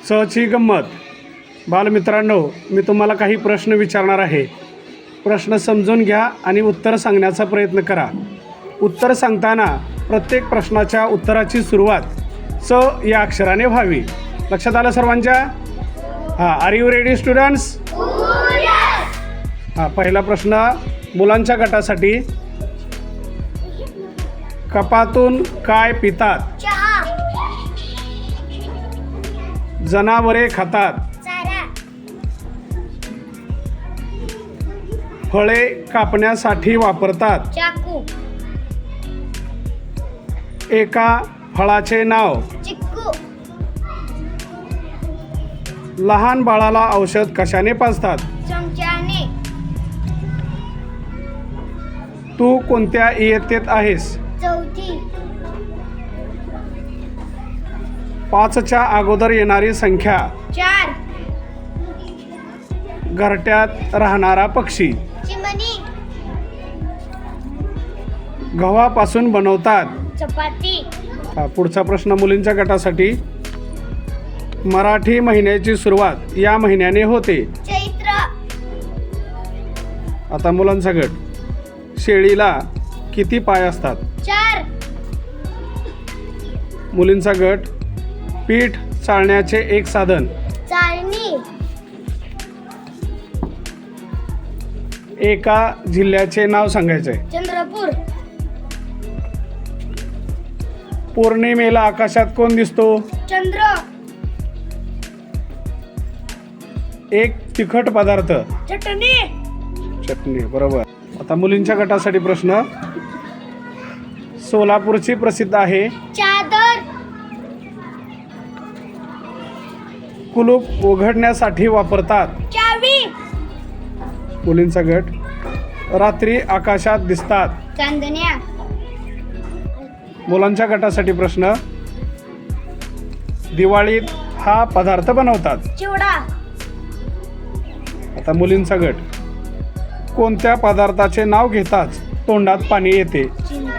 सहची गंमत. बालमित्रांनो, मी तुम्हाला काही प्रश्न विचारणार आहे. प्रश्न समजून घ्या आणि उत्तर सांगण्याचा प्रयत्न करा. उत्तर सांगताना प्रत्येक प्रश्नाच्या उत्तराची सुरुवात स या अक्षराने व्हावी. लक्षात आलं सर्वांच्या? Are you ready students? पहिला प्रश्न मुलांच्या गटासाठी. कपातून काय पितात? जनावरे खातात. फळे कापण्यासाठी वापरतात. चाकू. एका फळाचे नाव. चिक्कू. लहान बाळाला औषध कशाने पाजतात? चमच्याने. तू कोणत्या इयत्तेत आहेस? चौथी. 5च्या अगोदर येणारी संख्या. 4. घरट्यात राहणारा पक्षी. चिमणी. गव्हापासून बनवतात. चपाती. पुढचा प्रश्न मुलींच्या गटासाठी. मराठी महिन्याची सुरुवात या महिन्याने होते. चैत्र. आता मुलांचा गट. शेळीला किती पाय असतात? 4. मुलींचा गट. पीठ चाळण्याचे एक साधन. चाळणी. एका जिल्ह्याचे नाव सांगायचे. चंद्रपूर. पौर्णिमेला आकाशात कोण दिसतो? चंद्र. एक तिखट पदार्थ. चटणी. चटणी. बरोबर. आता मुलींच्या गटासाठी प्रश्न. सोलापूरची प्रसिद्ध आहे. चादर. कुलूप उघडण्यासाठी वापरतात. चावी. मुलींचा गट. रात्री आकाशात दिसतात. चांदण्या. मुलांच्या गटासाठी प्रश्न. दिवाळीत हा पदार्थ बनवतात. चिवडा. आता मुलींचा गट. कोणत्या पदार्थाचे नाव घेताच तोंडात पाणी येते? चिंच.